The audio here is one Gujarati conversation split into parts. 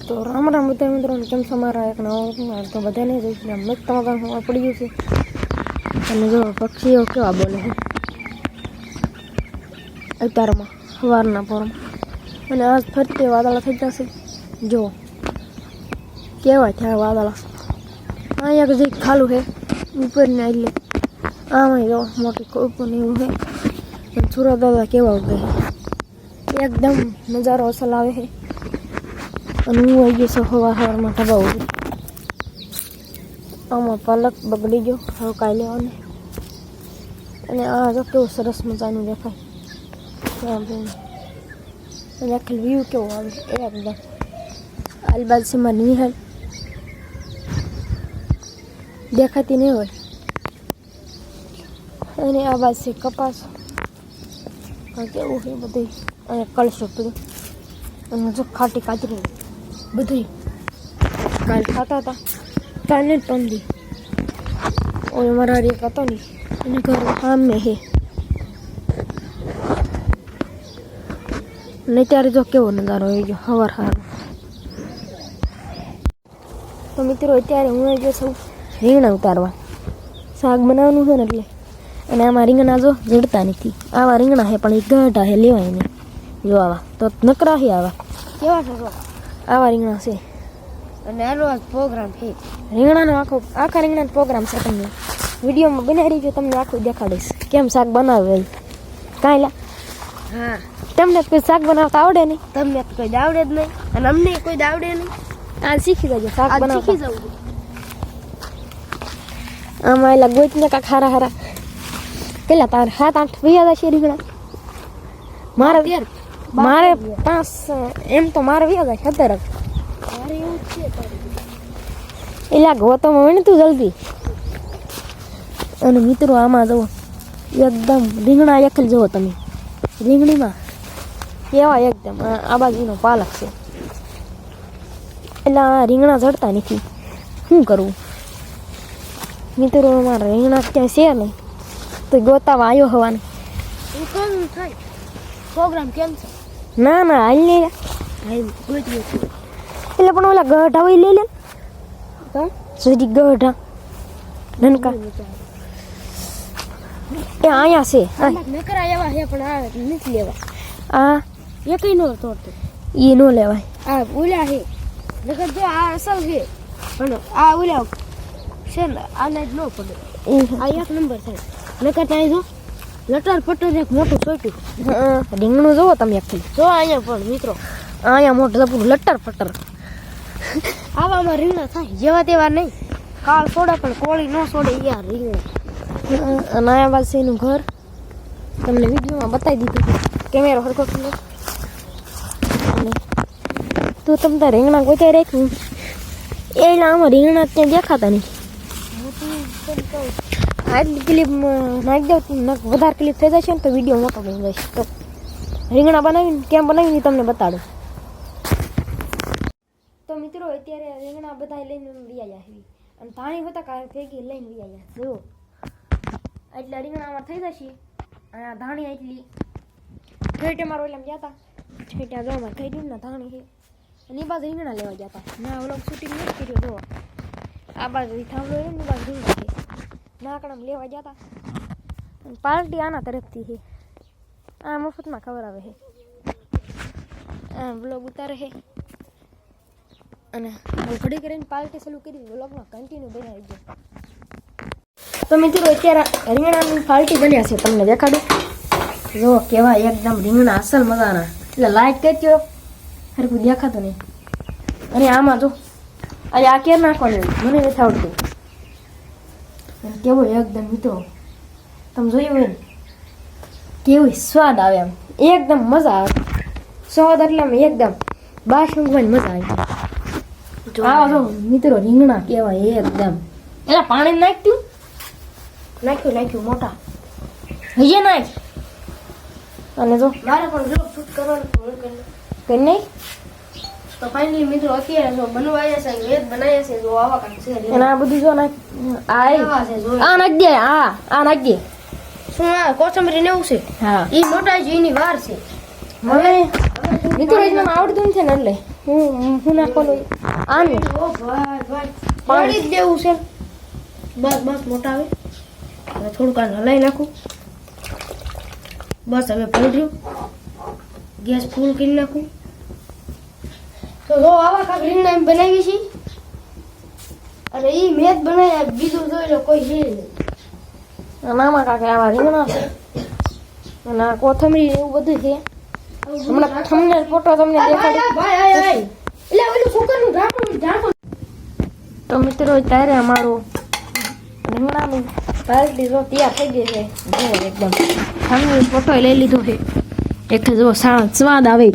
તો રામ રામ બધા મિત્રોને કેમ છો? મારા એક નવો તો બધાને જ મસ્ત તમારા પડી ગયું છે. અને જો પક્ષીઓ કેવા બોલે છે અત્યારમાં સવારના પોરમાં. અને આજ ફરતી વાદળા થઈ જશે. જો કેવા થયા વાદળા. અહીંયા જે ખાલું છે ઉપરને એટલે આમાં જો મોટી ઉપરને એવું છે. અને સુરત દાદા કેવા ઉગે છે એકદમ નજારો અસલ આવે છે. અને હું આવી ગયો છું સવારમાં ઢબા ઉભી. આમાં પાલક બગડી ગયો હવે કાંઈ લેવાને. અને આ જો કેવું સરસ મજાનું દેખાય. અને આખી વ્યૂ કેવો આવે એકદમ. આલબાજુમાં નિહાળ દેખાતી નહીં હોય. અને આ બાજુ છે કપાસ. કેવું છે બધું. અહીંયા કળશો પડ્યું. અને જો ખાટી કાચરી બધું કાલ ખાતા હતા. કાલે જ પંદી ઓય મારા એક હતો ને અને ઘર સામે છે. ને ત્યારે જો કેવો નજારો આવી ગયો સવાર સવારમાં. તો મિત્રો અત્યારે હું આવી ગયો છું રીંગણા ઉતારવા. શાક બનાવવાનું છે ને એટલે. અને આમાં રીંગણા જો જડતા નથી. આવા રીંગણા છે પણ એ ગાઢા છે લેવાય નહીં. જો આવા તો નકરા છે. આવા કેવા છે? આવા રીંગણા છે. અને આનો આજ પ્રોગ્રામ છે રીંગણાનો આખા રીંગણાનો પ્રોગ્રામ છે. તમને વિડીયોમાં બનાવી જો તમને આખું દેખાડીશ કેમ શાક બનાવે. કાંઈ લા હા તમને કોઈ શાક બનાવતા આવડે નહીં? તમને કોઈ આવડે જ નહીં અને અમને કોઈ આવડે નહીં. આ શીખી જજો શાક બનાવતા. શીખી જવું. આમાં એલા ગોતને કાંક હારા હારા કેટલા તારે 7-8 વૈયા છે રીંગણા. મારે 5 એમ તો મારે વૈયા છે 17. એલા ગોતમાં હોય ને તું જલ્દી. અને મિત્રો આમાં જુઓ એકદમ રીંગણા એકલ જુઓ તમે. રીંગણીમાં કેવા એકદમ આ બાજુનો પાલક છે. એટલે આ રીંગણા જડતા નથી. શું કરવું મિત્રો? અમારા રીંગણા ક્યાંય છે નહીં તો ગોતાવા આવ્યો હવાને. પ્રોગ્રામ કેમ છે? ના ના હાલ નહીં. એટલે પણ ઓલા ગઢા હોય લઈ લે. સુધી ગઢા નનકા એ અહીંયા છે. નકરા એવા છે પણ આ નથી લેવા. આ એકઈ નો તોડતો એ નો લેવાય. આ ઓલા છે નકર જો આ અસલ છે પણ આ ઓલા છે ને આને જ ન પડે. આ એક નંબર થાય. નકર ત્યાં જો લટર પટર એક મોટું છોટ્યું રીંગણું જોવો તમે. એક જો અહીંયા પણ મિત્રો અહીંયા મોટું જપડું લટર પટર. આવામાં રીંગણા થાય જેવા તેવા નહીં. કાળ છોડે પણ કોળી ન છોડે યાર રીંગણા. અને આયા બાદ છે એનું ઘર. તમને વિડીયોમાં બતાવી દીધું. કેમેરો હરખો ખુલ્લો. અને તું તમે તાર રીંગણા ગોતાઈ રાખ્યું એટલે આમાં રીંગણા ત્યાં દેખાતા નહીં. આટલી ક્લિપ નાખી દઉં વધારે ક્લિપ થઈ જશે ને તો વિડીયો મોટો બની જશે. તો રીંગણા બનાવીને કેમ બનાવીને તમને બતાડું. તો મિત્રો અત્યારે રીંગણા બધા લઈને વ્યા જાય અને ધાણી હોતા કાંઈ ભેગી લઈને વ્યા જાય. જુઓ એટલે રીંગણામાં થઈ જશે. અને આ ધાણી એટલી ઠેઠે મારો એટલે ગયા હતા. ઠેઠે જોવામાં થઈ ગયું ને ધાણી છે. અને એ બાજુ રીંગણા લેવા ગયા હતા. ના ઓલો શૂટિંગ નથી કર્યો. જુઓ આ બાજુ થાંભલો ને એ બાજુ રીંગણા છે. નાકડામાં લેવા ગયા હતા. અને પાર્ટી આના તરફથી છે. આ મફતમાં ખબર આવે છે. આ બ્લોગ ઉતારે છે. અને ઘડી કરીને પાર્ટી ચાલુ કરી વ્લોગમાં કન્ટિન્યુ બનાવી દો. તો મિત્રો અત્યારે રીંગણાની પાર્ટી બન્યા છે. તમને દેખાડું. જો કેવા એકદમ રીંગણા અસલ મજાના. એટલે લાઈટ કરજો હરખું દેખાતું નહીં. અને આમાં જો અરે આ કેર નાખવાનું મને નથી આવડતું. કેવો એકદમ મિત્રો તમે જોયું હોય ને કેવું સ્વાદ આવે. એમ એકદમ મજા આવે. સ્વાદ એટલે એકદમ બાસ ઊંઘવાની મજા આવે. આવા જો મિત્રો રીંગણા કેવાય એકદમ. એલા પાણી નાખ્યું મોટા હજી નાખ. અને જો મારે પણ જો શૂટ કરવાનું કઈ નહીં. તો ફાઇનલી મિત્રો અત્યારે જો બનવાયા છે વેદ બનાવ્યા છે. જો આવા કાંઈક છે. અને આ બધું જો નાખ. આ નાખ દે. આ નાખ દે. શું આ કોથમરી ને એવું છે? હા એ મોટા છે એની વાર છે. મને મિત્રો મને આવડતું નથી ને એટલે હું નાખવાનું આને ઓ ભાઈ ભાઈ પાણી જ દેવું છે. બસ બસ મોટા આવે હવે થોડુંક આ હલાઈ નાખું. બસ હવે ભર્યું. ગેસ ફૂલ કરી નાખું. તો જો આવા કાંક રીંગણા એમ બનાવી છે. અરે એ મેં જ બનાવ્યા, બીજું જોઈ લો કોઈ છે નહીં. નામાં કાંકે આવા રીંગણા છે અને આ કોથમરી એવું બધું છે. હમણાં થંબનેલ ફોટો તમને દેખાડી. ભાઈ એટલે ઓલું કુકરનું ઢાંકણું. તો મિત્રો ત્યારે અમારું રીંગણાનું પાર્ટી જો તૈયાર થઈ ગઈ છે. જો એકદમ થંબનેલ ફોટો લઈ લીધો છે. એક જો સ્વાદ આવે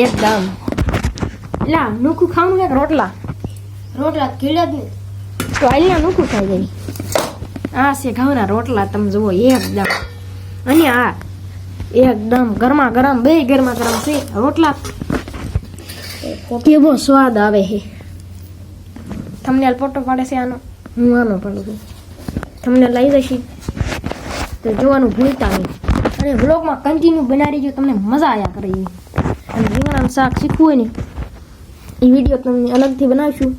એકદમ. એટલે નોખું ખાવાનું એક રોટલા કીડા જ નહીં. તો અહીંયા નોખું ખાઈ જાય. આ છે ઘઉંના રોટલા, તમે જુઓ એકદમ. અને આ એકદમ ગરમા ગરમ, બે ગરમા ગરમ છે રોટલા. કેવો સ્વાદ આવે છે. થંબનેલ ફોટો પાડે છે આનો, હું આનો પાડું છું. થંબનેલ લઈ જશે તો જોવાનું ભૂલતા નહીં. અને વ્લોગમાં કન્ટિન્યુ બનાવી જો, તમને મજા આવ્યા કરે. અને રીંગણાનું શાક શીખવું હોય ને એ વિડીયો તમને અલગથી બનાવીશું.